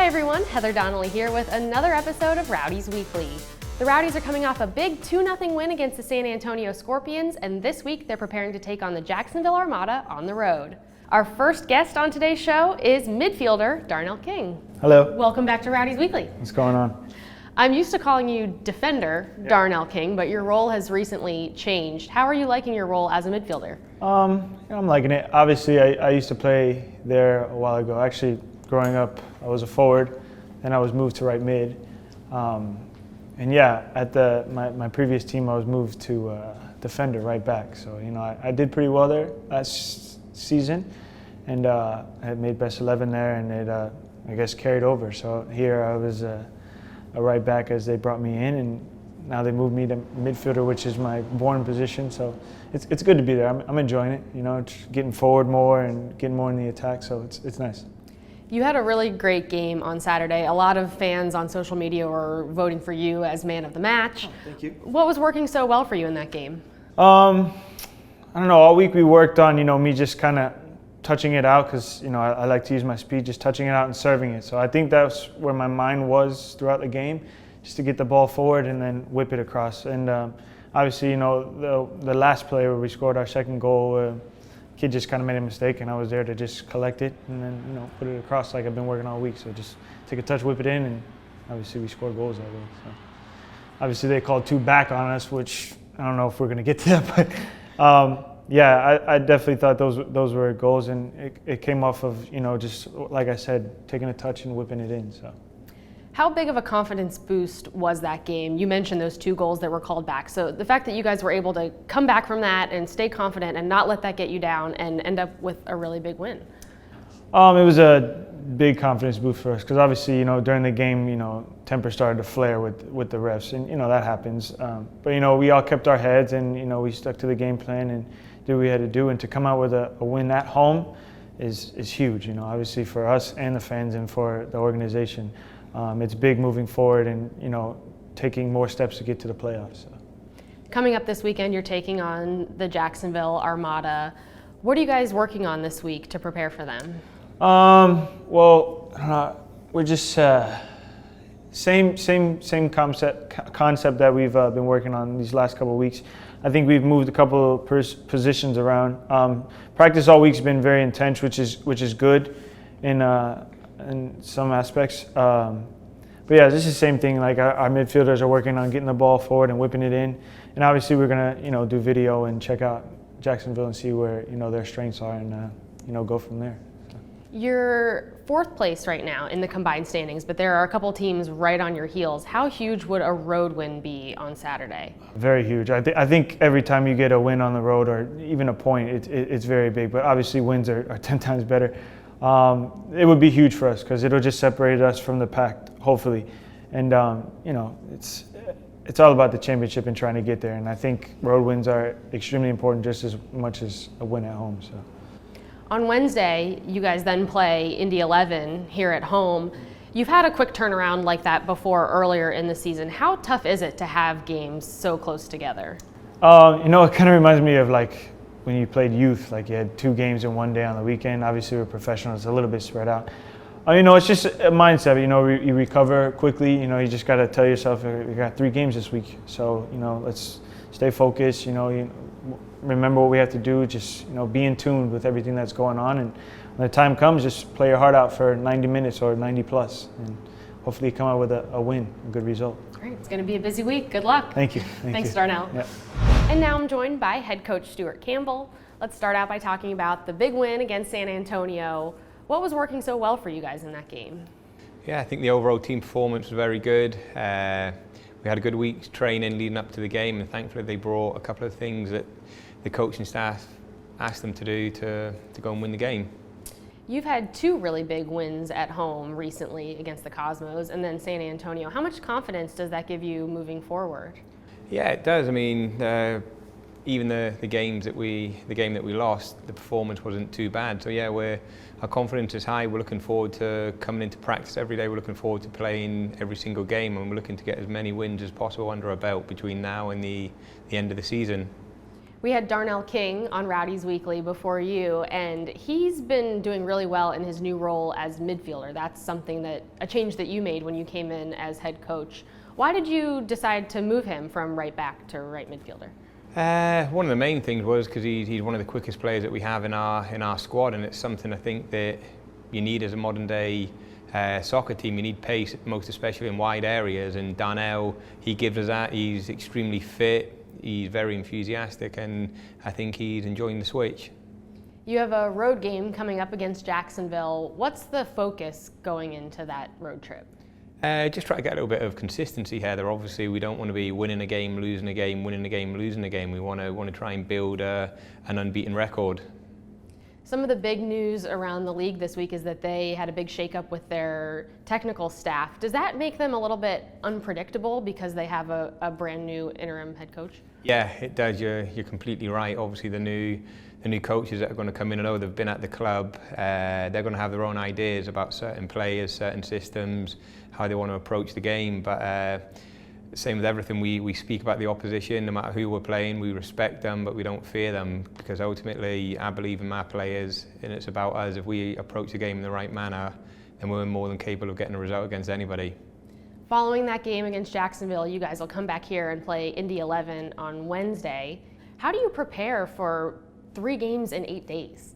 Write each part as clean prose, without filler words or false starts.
everyone, Heather Donnelly here with another episode of Rowdies Weekly. The Rowdies are coming off a big 2-0 win against the San Antonio Scorpions, and this week they're preparing to take on the Jacksonville Armada on the road. Our first guest on today's show is midfielder Darnell King. Hello. Welcome back to Rowdies Weekly. What's going on? I'm used to calling you defender, Darnell King, but your role has recently changed. How are you liking your role as a midfielder? I'm liking it. Obviously, I used to play there a while ago. Actually, growing up, I was a forward, then I was moved to right mid. And yeah, at my previous team, I was moved to defender, right back. So, you know, I did pretty well there last season, and I had made best 11 there, and it, I guess, carried over. So here I was a right back as they brought me in, and now they moved me to midfielder, which is my born position. So it's good to be there. I'm enjoying it. You know, getting forward more and getting more in the attack. So it's nice. You had a really great game on Saturday. A lot of fans on social media were voting for you as man of the match. Oh, thank you. What was working so well for you in that game? I don't know. All week we worked on, you know, me just kind of touching it out because, you know, I like to use my speed, just touching it out and serving it. So I think that's where my mind was throughout the game, just to get the ball forward and then whip it across. And obviously, you know, the last play where we scored our second goal, kid just kind of made a mistake, and I was there to just collect it and then, you know, put it across like I've been working all week. So just take a touch, whip it in, and obviously we scored goals that way. So obviously they called 2 back on us, which I don't know if we're going to get to that, but yeah, I definitely thought those were goals, and it came off of, you know, just like I said, taking a touch and whipping it in. So. How big of a confidence boost was that game? You mentioned those 2 goals that were called back. So the fact that you guys were able to come back from that and stay confident and not let that get you down and end up with a really big win. It was a big confidence boost for us because obviously, you know, during the game, you know, temper started to flare with the refs, and, you know, that happens. But, you know, we all kept our heads, and, you know, we stuck to the game plan and did what we had to do. And to come out with a win at home is huge, you know, obviously for us and the fans and for the organization. It's big moving forward and, you know, taking more steps to get to the playoffs. So. Coming up this weekend, you're taking on the Jacksonville Armada. What are you guys working on this week to prepare for them? Well, we're just same concept that we've been working on these last couple of weeks. I think we've moved a couple of positions around. Practice all week's been very intense, which is good in some aspects. But yeah, this is the same thing. Like our midfielders are working on getting the ball forward and whipping it in. And obviously we're gonna, you know, do video and check out Jacksonville and see where, you know, their strengths are and, you know, go from there. You're 4th place right now in the combined standings, but there are a couple teams right on your heels. How huge would a road win be on Saturday? Very huge. I think every time you get a win on the road or even a point, it's very big. But obviously wins are 10 times better. It would be huge for us because it'll just separate us from the pack, hopefully. And, you know, it's all about the championship and trying to get there. And I think road wins are extremely important just as much as a win at home. So. On Wednesday, you guys then play Indy 11 here at home. You've had a quick turnaround like that before earlier in the season. How tough is it to have games so close together? You know, it kind of reminds me of like when you played youth, like you had 2 games in one day on the weekend. Obviously we're professionals, it's a little bit spread out. You know, it's just a mindset, you know, you recover quickly, you know, you just got to tell yourself you got 3 games this week. So, you know, let's stay focused, you know, remember what we have to do, just, you know, be in tune with everything that's going on, and when the time comes, just play your heart out for 90 minutes or 90 plus, and hopefully come out with a win, a good result. Great, it's going to be a busy week. Good luck. Thank you. Thanks, Darnell. Yeah. And now I'm joined by Head Coach Stuart Campbell. Let's start out by talking about the big win against San Antonio. What was working so well for you guys in that game? Yeah, I think the overall team performance was very good. We had a good week's training leading up to the game, and thankfully they brought a couple of things that the coaching staff asked them to do to go and win the game. You've had 2 really big wins at home recently against the Cosmos and then San Antonio. How much confidence does that give you moving forward? Yeah, it does. I mean, even the game that we lost, the performance wasn't too bad. So yeah, our confidence is high. We're looking forward to coming into practice every day. We're looking forward to playing every single game, and we're looking to get as many wins as possible under our belt between now and the end of the season. We had Darnell King on Rowdies Weekly before you, and he's been doing really well in his new role as midfielder. That's a change that you made when you came in as head coach. Why did you decide to move him from right back to right midfielder? One of the main things was because he's one of the quickest players that we have in our squad, and it's something I think that you need as a modern day soccer team. You need pace, most especially in wide areas, and Darnell, he gives us that. He's extremely fit. He's very enthusiastic, and I think he's enjoying the switch. You have a road game coming up against Jacksonville. What's the focus going into that road trip? Just try to get a little bit of consistency, Heather. Obviously, we don't want to be winning a game, losing a game, winning a game, losing a game. We want to try and build an unbeaten record. Some of the big news around the league this week is that they had a big shakeup with their technical staff. Does that make them a little bit unpredictable because they have a brand new interim head coach? Yeah, it does. You're completely right. Obviously, the new coaches that are going to come in, I know they've been at the club. They're going to have their own ideas about certain players, certain systems, how they want to approach the game. But same with everything. We speak about the opposition, no matter who we're playing. We respect them, but we don't fear them, because ultimately I believe in my players, and it's about us. If we approach the game in the right manner, then we're more than capable of getting a result against anybody. Following that game against Jacksonville, you guys will come back here and play Indy 11 on Wednesday. How do you prepare for 3 games in 8 days?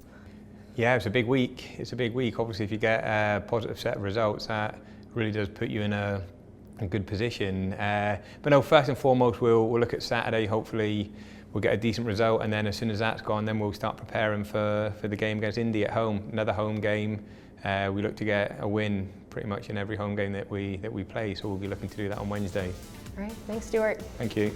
Yeah, it's a big week. It's a big week. Obviously, if you get a positive set of results, that really does put you in a good position. But no, first and foremost, we'll look at Saturday. Hopefully, we'll get a decent result, and then as soon as that's gone, then we'll start preparing for the game against Indy at home. Another home game. We look to get a win pretty much in every home game that we play, so we'll be looking to do that on Wednesday. All right, thanks, Stuart. Thank you.